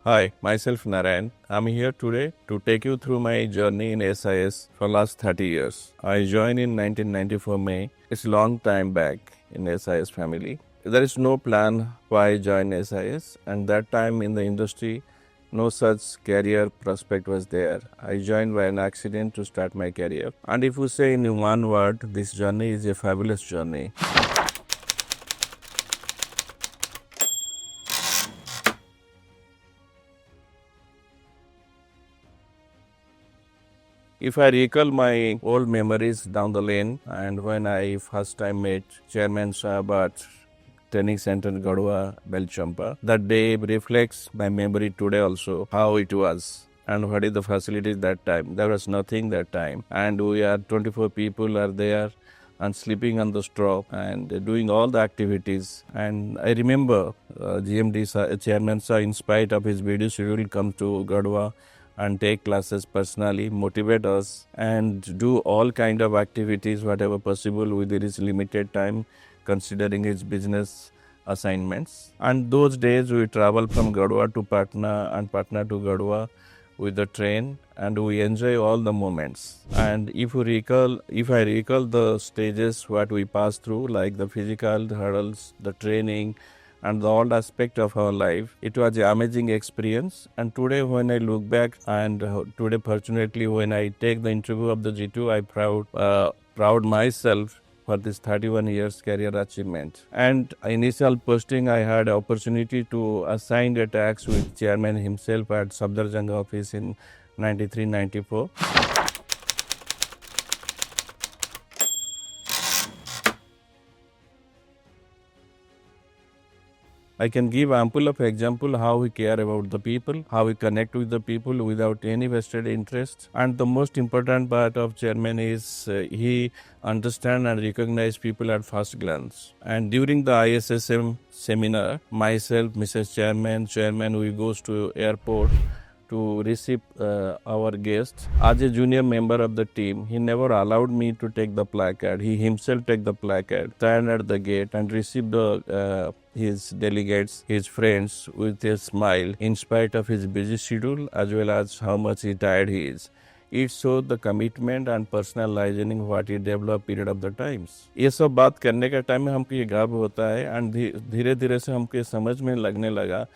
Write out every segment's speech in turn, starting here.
Hi, myself Narayan. I'm here today to take you through my journey in SIS for last 30 years. I joined in 1994 May. It's a long time back in SIS family. There is no plan why I joined SIS, and that time in the industry, no such career prospect was there. I joined by an accident to start my career. And if you say in one word, this journey is a fabulous journey. If I recall my old memories down the lane and when I first time met Chairman Saab at Training Center Gadwa, Belchampa, that day reflects my memory today also, how it was and what is the facilities that time. There was nothing that time, and we are 24 people are there and sleeping on the straw and doing all the activities. And I remember GMD Chairman Sir, in spite of his busy schedule, come to Gadwa and take classes personally, motivate us and do all kind of activities, whatever possible within his limited time, considering his business assignments. And those days we travel from Gadwa to Patna and Patna to Gadwa with the train, and we enjoy all the moments. And if I recall the stages what we passed through, like the physical hurdles, the training, and the all aspect of our life, it was an amazing experience. And today when I look back, and today fortunately when I take the interview of the G2, I proud myself for this 31 years career achievement. And initial posting, I had opportunity to assign a tax with chairman himself at Sabdarjung office in 93-94. I can give ample of example how we care about the people, how we connect with the people without any vested interest. And the most important part of chairman is he understand and recognize people at first glance. And during the ISSM seminar, myself, Mrs. Chairman, we goes to airport to receive our guests. As a junior member of the team, he never allowed me to take the placard. He himself take the placard, stand at the gate and receive the his delegates, his friends with a smile in spite of his busy schedule as well as how much he tired he is. It shows the commitment and personalizing what he developed period of the times. ये सब बात करने का time में हमको ये गर्व होता है एंड धीरे धीरे से हमको ये समझ में लगने लगा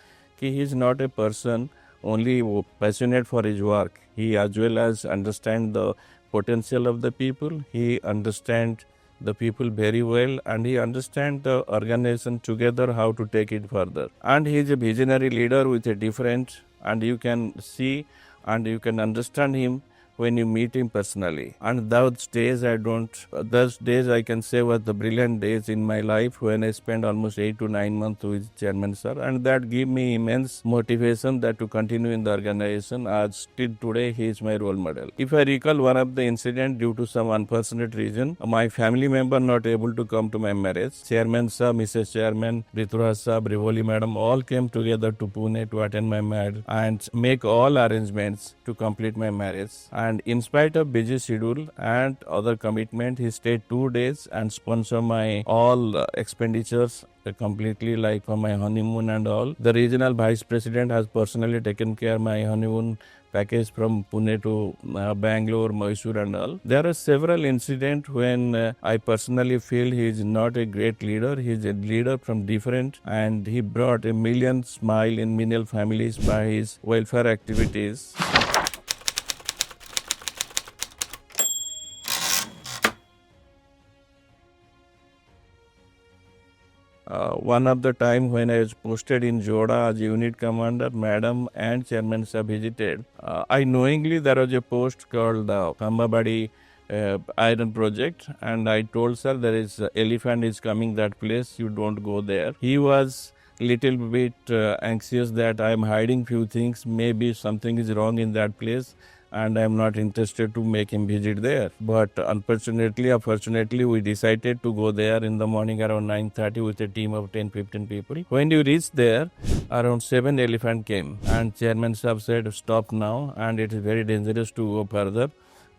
कि he is not a person only passionate for his work. He as well as understand the potential of the people. He understand the people very well, and he understand the organization together how to take it further. And he is a visionary leader with a different, and you can see and you can understand him when you meet him personally. And those days I can say were the brilliant days in my life when I spent almost 8 to 9 months with Chairman Sir, and that gave me immense motivation that to continue in the organization as till today he is my role model. If I recall one of the incident, due to some unfortunate reason, my family member not able to come to my marriage. Chairman Sir, Mrs. Chairman, Rituraj Sir, Rivoli Madam all came together to Pune to attend my marriage and make all arrangements to complete my marriage. And in spite of busy schedule and other commitment, he stayed 2 days and sponsored my all expenditures completely, like for my honeymoon and all. The regional vice president has personally taken care of my honeymoon package from Pune to Bangalore, Mysore and all. There are several incidents when I personally feel he is not a great leader. He is a leader from different, and he brought a million smile in million families by his welfare activities. One of the time when I was posted in Joda as unit commander, Madam and Chairman Sir visited. I knowingly there was a post called the Kambabadi iron project, and I told sir there is elephant is coming that place, you don't go there. He was little bit anxious that I am hiding few things, maybe something is wrong in that place, and I am not interested to make him visit there. But unfortunately, we decided to go there in the morning around 9:30 with a team of 10-15 people. When you reach there, around 7 elephant came, and Chairman Sahab said, stop now, and it is very dangerous to go further.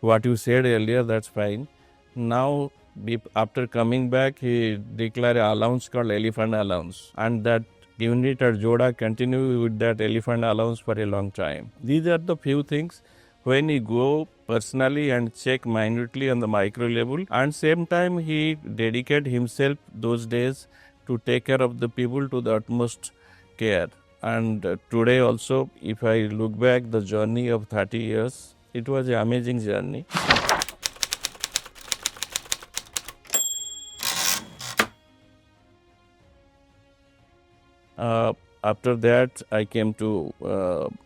What you said earlier, that's fine. Now, after coming back, he declared an allowance called elephant allowance, and that unit at Joda continue with that elephant allowance for a long time. These are the few things when he go personally and check minutely on the micro level, and same time he dedicate himself those days to take care of the people to the utmost care. And today also, if I look back the journey of 30 years, it was an amazing journey. After that, I came to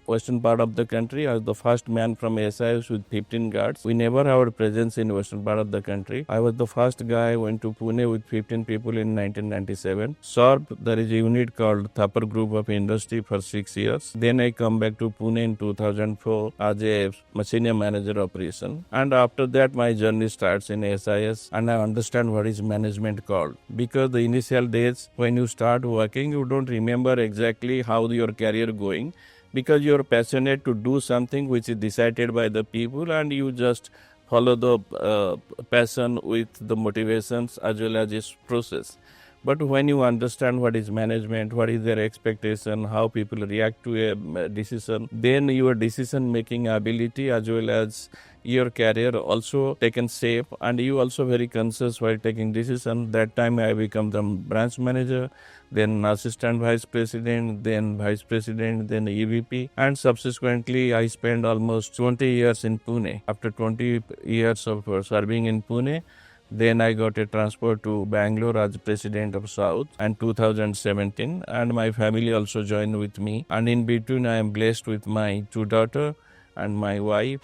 western part of the country. I was the first man from SIS with 15 guards. We never had our presence in western part of the country. I was the first guy went to Pune with 15 people in 1997. SORB, there is a unit called Thapar Group of Industry for 6 years. Then I come back to Pune in 2004 as a senior manager operation. And after that, my journey starts in SIS, and I understand what is management called. Because the initial days when you start working, you don't remember exactly how your career going, because you're passionate to do something which is decided by the people, and you just follow the passion with the motivations as well as this process. But when you understand what is management, what is their expectation, how people react to a decision, then your decision making ability as well as your career also taken shape, and you also very conscious while taking decision. That time I become the branch manager, then assistant vice president, then vice president, then EVP, and subsequently I spent almost 20 years in Pune. After 20 years of serving in Pune, then I got a transfer to Bangalore as president of South and 2017, and my family also joined with me. And in between, I am blessed with my 2 daughters and my wife.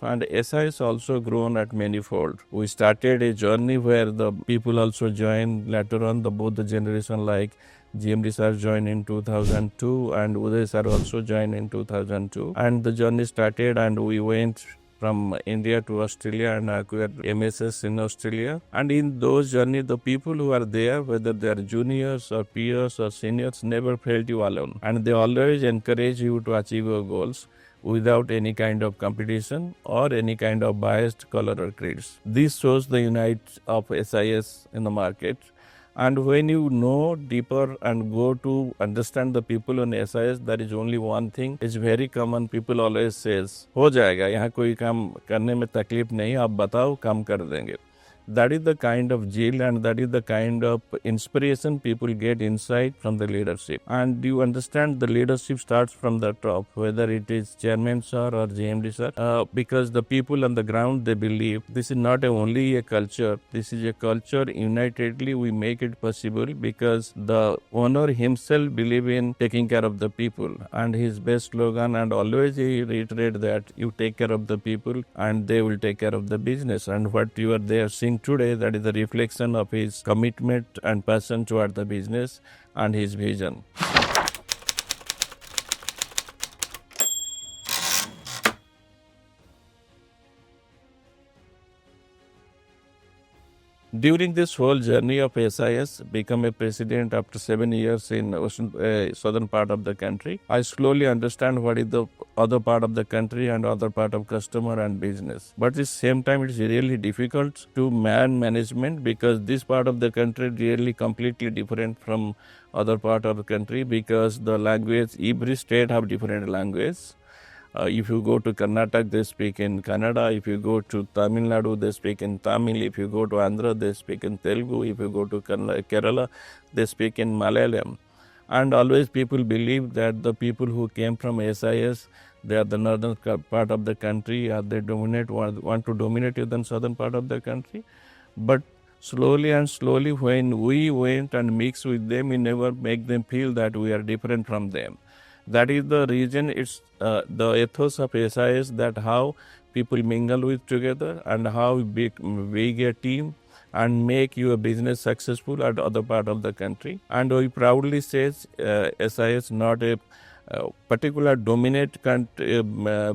And SIS also grown at manifold. We started a journey where the people also joined later on, both the generation like GMD sir joined in 2002 and Uday sir also joined in 2002. And the journey started and we went from India to Australia and acquired MSS in Australia. And in those journeys, the people who are there, whether they are juniors or peers or seniors, never felt you alone. And they always encourage you to achieve your goals without any kind of competition or any kind of biased color or creeds. This shows the unite of SIS in the market. And when you know deeper and go to understand the people on SIS, there is only one thing. It's very common. People always says, हो जाएगा, यहाँ कोई काम करने में तकलीफ नहीं, आप बताओ काम कर देंगे. That is the kind of zeal and that is the kind of inspiration people get inside from the leadership. And you understand the leadership starts from the top, whether it is chairman sir or JMD sir, because the people on the ground, they believe this is not only a culture, this is a culture unitedly we make it possible because the owner himself believe in taking care of the people, and his best slogan and always he reiterate that you take care of the people and they will take care of the business. And what you are there seeing today, that is a reflection of his commitment and passion toward the business and his vision. During this whole journey of SIS, become a president after 7 years in southern part of the country, I slowly understand what is the other part of the country and other part of customer and business. But at the same time, it's really difficult to management because this part of the country really completely different from other part of the country because the language, every state have different language. If you go to Karnataka, they speak in Kannada. If you go to Tamil Nadu, they speak in Tamil. If you go to Andhra, they speak in Telugu. If you go to Kerala, they speak in Malayalam. And always people believe that the people who came from SIS, they are the northern part of the country, they want to dominate the southern part of the country. But slowly and slowly, when we went and mixed with them, we never make them feel that we are different from them. That is the reason it's the ethos of SIS, that how people mingle with together and how we get a team and make your business successful at other part of the country. And we proudly says SIS not a particular dominant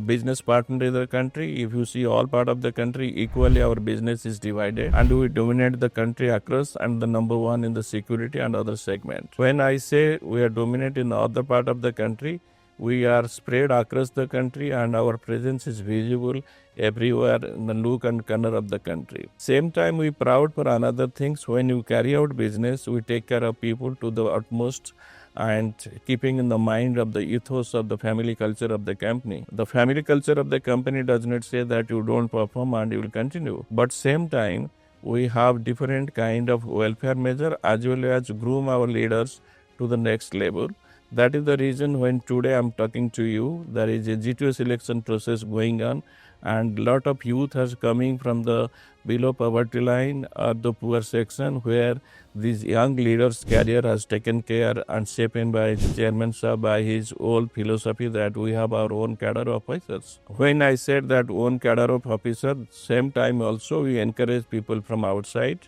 business partner in the country. If you see all part of the country, equally our business is divided and we dominate the country across and the number one in the security and other segment. When I say we are dominant in the other part of the country, We are spread across the country and our presence is visible everywhere in the nook and corner of the country. Same time, we proud for another things. When you carry out business, we take care of people to the utmost and keeping in the mind of the ethos of the family culture of the company. The family culture of the company does not say that you don't perform and you will continue. But same time, we have different kind of welfare measure as well as groom our leaders to the next level. That is the reason when today I'm talking to you, there is a G2 selection process going on and lot of youth has coming from the below poverty line or the poor section where these young leaders' career has taken care and shaped by the chairman sir by his old philosophy that we have our own cadre of officers. When I said that own cadre of officers, same time also we encourage people from outside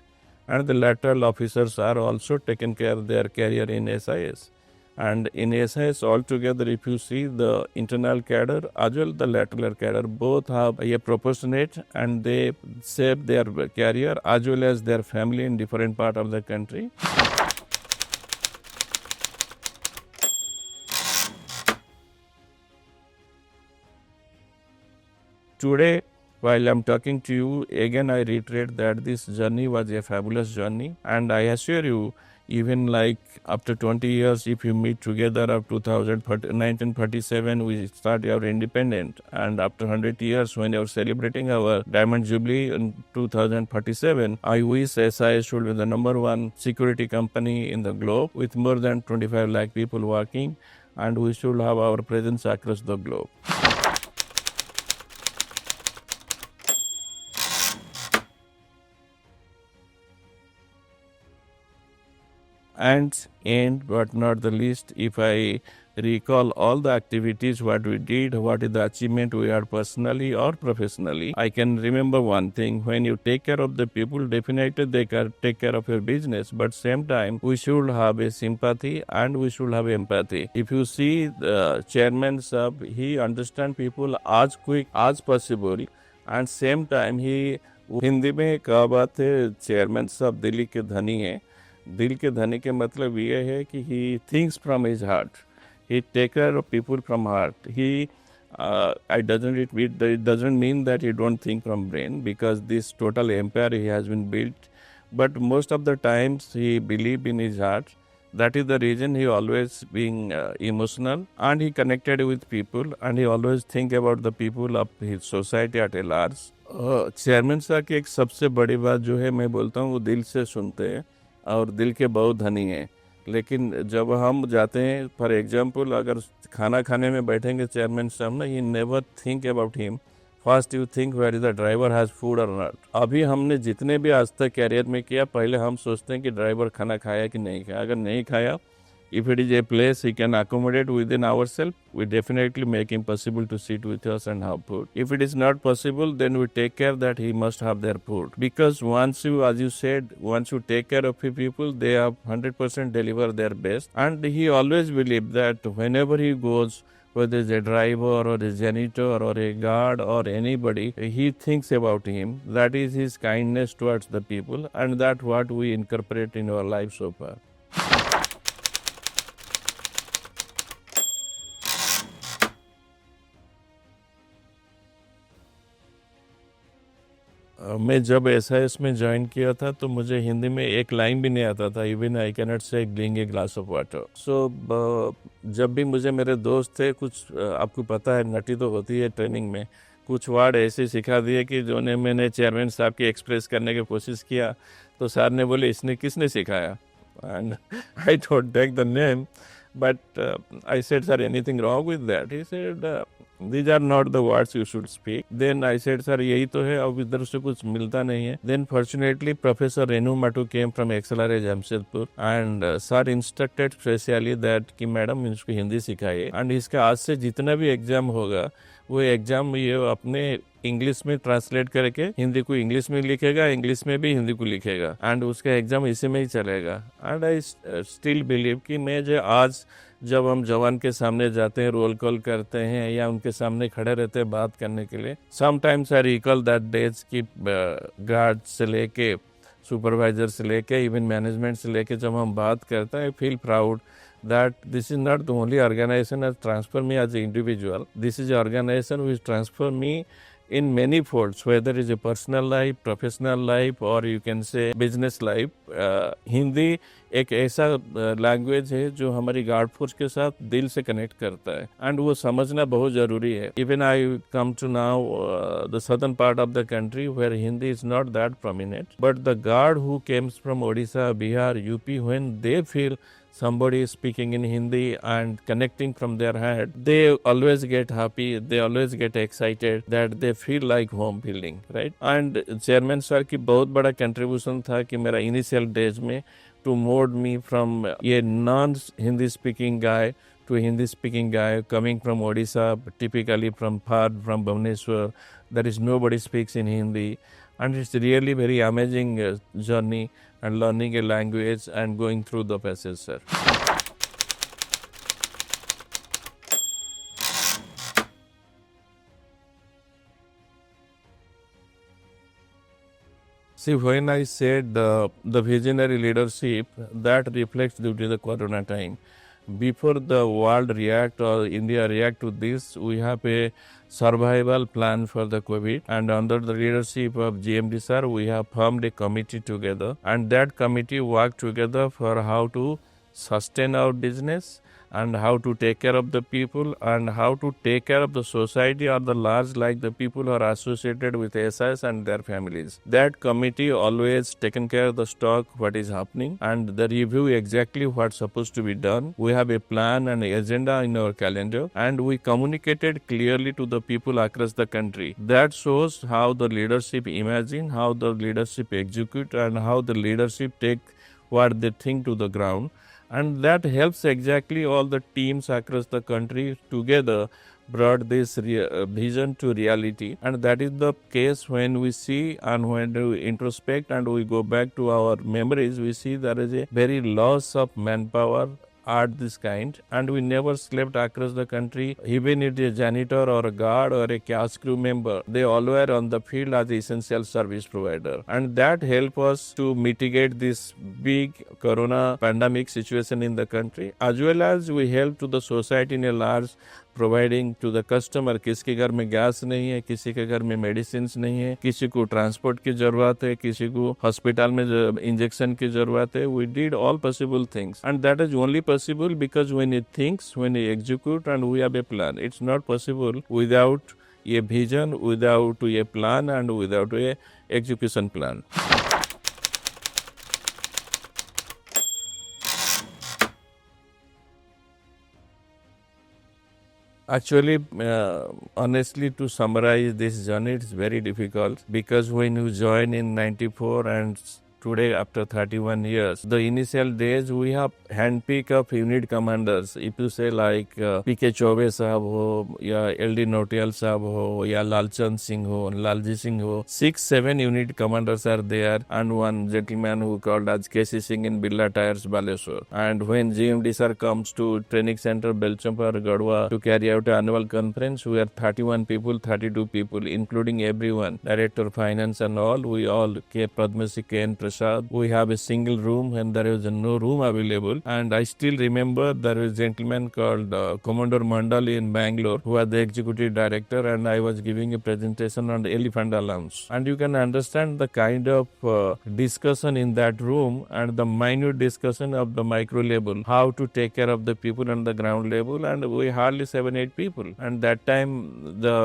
and the lateral officers are also taken care of their career in SIS. And in SIS altogether, if you see the internal cadre as well the lateral cadre, both have a proportionate and they shape their career as well as their family in different part of the country. Today, while I'm talking to you, again I reiterate that this journey was a fabulous journey and I assure you, even like after 20 years, if you meet together of 1937, we start our independent and after 100 years when you're celebrating our Diamond Jubilee in 2047, I wish SIS should be the number one security company in the globe with more than 25 lakh people working and we should have our presence across the globe. And but not the least, if I recall all the activities what we did, what is the achievement we had personally or professionally, I can remember one thing: when you take care of the people, definitely they can take care of your business. But same time, we should have a sympathy and we should have empathy. If you see the chairman sub, he understand people as quick as possible, and same time he Hindi में कहा बात है chairman साहब दिल्ली के धनी हैं. दिल के धनी के मतलब ये है कि he thinks from his heart, he take care of people from heart. He it doesn't mean that he don't think from brain because this total empire he has been built, but most of the times he believe in his heart. That is the reason he always being emotional and he connected with people and he always think about the people of his society at a large. Chairman साहब की एक सबसे बड़ी बात जो है मैं बोलता हूँ वो दिल से सुनते हैं और दिल के बहुत धनी हैं. लेकिन जब हम जाते हैं फॉर एग्जांपल अगर खाना खाने में बैठेंगे चेयरमैन साहब ना, you never think about him. First you think where is the driver has food or not. अभी हमने जितने भी आज तक कैरियर में किया, पहले हम सोचते हैं कि ड्राइवर खाना खाया कि नहीं खाया. अगर नहीं खाया, if it is a place he can accommodate within ourselves, we definitely make him possible to sit with us and have food. If it is not possible, then we take care that he must have their food. Because once you, as you said, once you take care of people, they have 100% deliver their best. And he always believed that whenever he goes, whether it's a driver or a janitor or a guard or anybody, he thinks about him. That is his kindness towards the people, and that's what we incorporate in our life so far. मैं जब SIS में join किया था तो मुझे हिंदी में एक line भी नहीं आता था. Even I cannot say bring a glass of water. So जब भी मुझे मेरे दोस्त थे, कुछ आपको पता है नटी तो होती है ट्रेनिंग में, कुछ वर्ड ऐसे सिखा दिए कि जो ने मैंने चेयरमैन साहब की एक्सप्रेस करने की कोशिश किया तो सर ने बोले इसने किसने सिखाया. And I don't take the name, but I said, sir, anything wrong with that? He said, these are not the words you should speak. Then I said, sir, यही तो है, अब इधर से कुछ मिलता नहीं है. Then fortunately, Professor Renu Matu came from XLRA Jamshedpur and sir instructed specially that कि मैडम इसको हिंदी सिखाइए and इसका आज से जितना भी एग्जाम होगा वो एग्जाम ये अपने इंग्लिश में ट्रांसलेट करके हिंदी को इंग्लिश में लिखेगा, इंग्लिश में भी हिंदी को लिखेगा एंड उसका एग्जाम इसी में ही चलेगा. एंड आई स्टिल बिलीव कि मैं जो आज जब हम जवान के सामने जाते हैं, रोल कॉल करते हैं या उनके सामने खड़े रहते हैं बात करने के लिए, sometimes I recall that days की गार्ड से लेके सुपरवाइजर से लेके इवन मैनेजमेंट से लेके जब हम बात करते हैं, I feel proud that this is not the only organization that transformed me as an individual. This is an organization which transformed me in many folds, whether it's a personal life, professional life, or you can say business life. Hindi एक ऐसा language है जो हमारी guard force के साथ दिल से connect करता है एंड वो समझना बहुत जरूरी है. Even I come to now the southern part of the country where Hindi is not that prominent, but the guard who comes from Odisha, Bihar, UP, when they feel somebody is speaking in Hindi and connecting from their heart, they always get happy, they always get excited, that they feel like home feeling, right? And chairman sir की बहुत बड़ा contribution था कि मेरा initial days में to mold me from a non-Hindi speaking guy to a Hindi speaking guy coming from Odisha, typically from Bhubaneswar. There is nobody speaks in Hindi, and it's really very amazing journey and learning a language and going through the passage, sir. See, when I said the visionary leadership, that reflects due to the corona time. Before the world react or India react to this, we have a survival plan for the COVID, and under the leadership of GMD sir, we have formed a committee together, and that committee worked together for how to sustain our business and how to take care of the people and how to take care of the society or the large, like the people who are associated with SIS and their families. That committee always taken care of the stock, what is happening, and the review exactly what's supposed to be done. We have a plan and agenda in our calendar, and we communicated clearly to the people across the country. That shows how the leadership imagine, how the leadership execute, and how the leadership take what they think to the ground. And that helps exactly all the teams across the country together brought this vision to reality. And that is the case when we see and when we introspect and we go back to our memories, we see there is a very loss of manpower at this kind, and we never slept across the country. Even if a janitor or a guard or a cash crew member, they all were on the field as essential service provider, and that helped us to mitigate this big corona pandemic situation in the country, as well as we help to the society in a large, providing to the customer. किसी के घर में gas नहीं है, किसी के घर में मेडिसिन नहीं है, किसी को ट्रांसपोर्ट की जरूरत है, किसी को हॉस्पिटल में इंजेक्शन की जरूरत है. We did all possible things, and that is only possible because when you thinks, when you execute and we have a plan. It's not possible without a vision, without a plan and without a execution plan. Actually, honestly, to summarize this journey, it's very difficult because when you join in 94 and today after 31 years, the initial days we have handpick of unit commanders. If you say like PK Chaube sahab ho, ya LD Notial sahab ho, ya Lalchand Singh ho, Lalji Singh ho, 6-7 unit commanders are there, and one gentleman who called as KC Singh in Birla Tires, Baleswar. And when GMD sir comes to training center Belchampur, Gadwa to carry out an annual conference, we are 31 people, 32 people, including everyone, director finance and all. We all, K. Padmasi, K. N. Prasad, we have a single room and there is no room available. And I still remember there is a gentleman called Commodore Mandali in Bangalore who was the executive director, and I was giving a presentation on the elephant allowance. And you can understand the kind of discussion in that room and the minute discussion of the micro level, how to take care of the people on the ground level, and we hardly 7-8 people. And that time the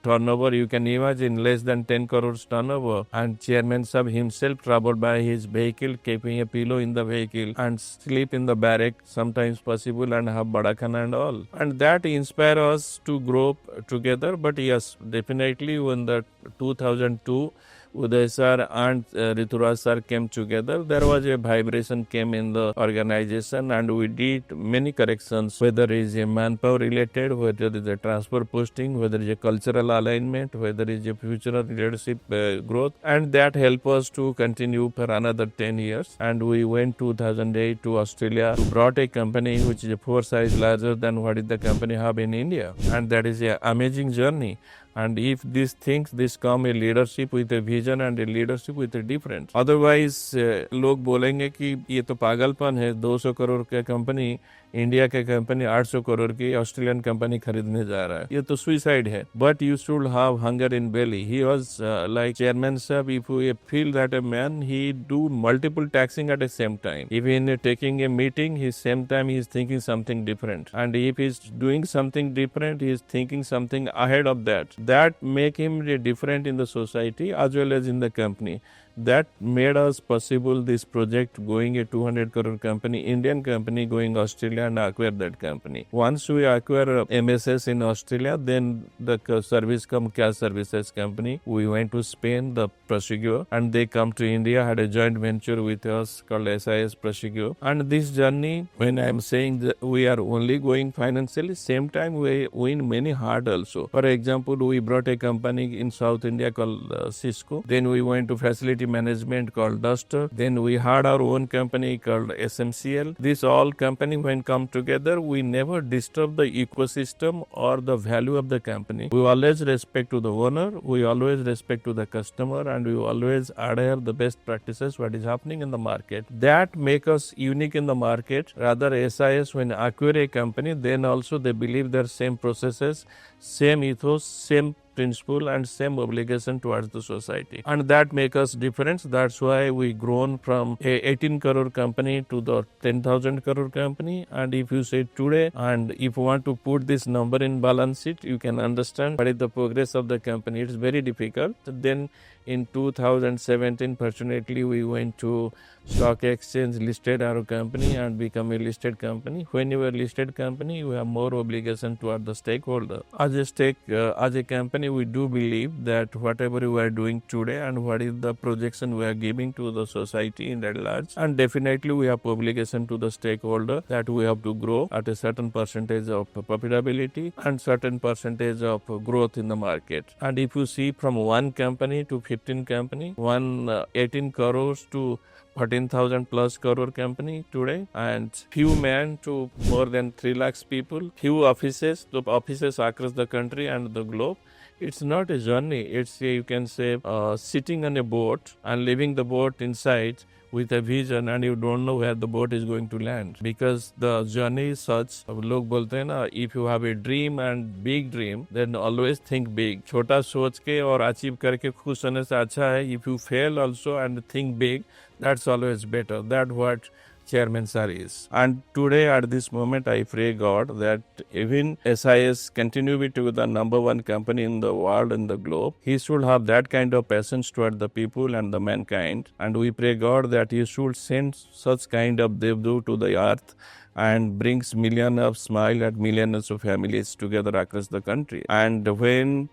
turnover, you can imagine, less than 10 crores turnover, and chairman sahab himself traveled by his vehicle, keeping a pillow in the vehicle and sleep in the barrack sometimes possible, and have badakhana and all. And that inspire us to grow together. But yes, definitely when the 2002 Uday sir and Rituraj sir came together, there was a vibration came in the organization, and we did many corrections, whether it is a manpower related, whether it is a transfer posting, whether it is a cultural alignment, whether it is a future leadership growth, and that helped us to continue for another 10 years. And we went 2008 to Australia, brought a company which is 4 size larger than what is the company have in India, and that is an amazing journey. And if these things, this come a leadership with a vision and a leadership with a difference. Otherwise, लोग बोलेंगे कि ये तो पागलपन है, 200 करोड़ का company India के company 800 crore की ऑस्ट्रेलियन कंपनी खरीदने जा रहा है, ये तो सुइसाइड है. But you should have hunger in belly. He was like chairman sir, if we feel that a man, he do multiple taxing at the same time. If in taking a meeting, his same time he is thinking something different, and if he is doing something different, he is thinking something ahead of that. That make him different in the society as well as in the company. That made us possible this project going a 200 crore company, Indian company going Australia and acquire that company. Once we acquire MSS in Australia, then the service come cash services company. We went to Spain, the Prosecure, and they come to India, had a joint venture with us called SIS Prosecure. And this journey, when I am saying that we are only going financially, same time we win many hard also. For example, we brought a company in South India called Cisco. Then we went to facility management called Duster. Then we had our own company called SMCL. This all company when come together, we never disturb the ecosystem or the value of the company. We always respect to the owner, we always respect to the customer, and we always adhere the best practices what is happening in the market. That make us unique in the market. Rather SIS when acquire a company, then also they believe their same processes, same ethos, same principle and same obligation towards the society, and that make us difference. That's why we grown from a 18 crore company to the 10,000 crore company. And if you say today, and if you want to put this number in balance sheet, you can understand what is the progress of the company. It's very difficult. Then in 2017, fortunately, we went to stock exchange, listed our company and become a listed company. When you are listed company, you have more obligation toward the stakeholder. As a company, we do believe that whatever we are doing today and what is the projection we are giving to the society in that large, and definitely we have obligation to the stakeholder that we have to grow at a certain percentage of profitability and certain percentage of growth in the market. And if you see from one company to 15 company, 18 crores to 14,000 plus crore company today, and few men to more than 3 lakhs people, few offices, the offices across the country and the globe. It's not a journey. It's you can say sitting on a boat and leaving the boat inside with a vision, and you don't know where the boat is going to land, because the journey is such. लोग बोलते हैं ना, if you have a dream and big dream, then always think big. छोटा सोच के और achieve करके खुश होने से अच्छा है if you fail also and think big, that's always better. That's what Chairman Sir is. And today at this moment, I pray God that even SIS continue to be the number one company in the world and the globe. He should have that kind of passion toward the people and the mankind. And we pray God that He should send such kind of Devdu to the earth and brings millions of smile and millions of families together across the country. And when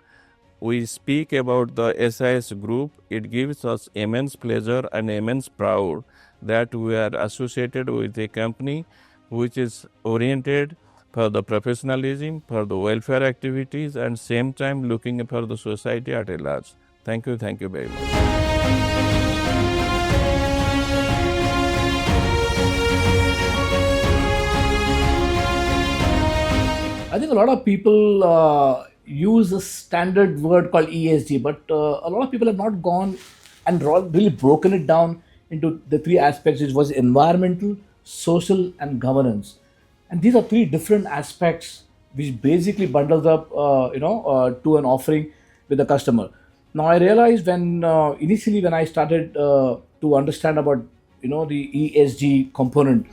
we speak about the SIS group, it gives us immense pleasure and immense proud that we are associated with a company which is oriented for the professionalism, for the welfare activities, and same time looking for the society at a large. Thank you very much. I think a lot of people use a standard word called ESG, but a lot of people have not gone and really broken it down into the three aspects, which was environmental, social, and governance. And these are three different aspects which basically bundles up, to an offering with the customer. Now, I realized when initially when I started to understand about the ESG component,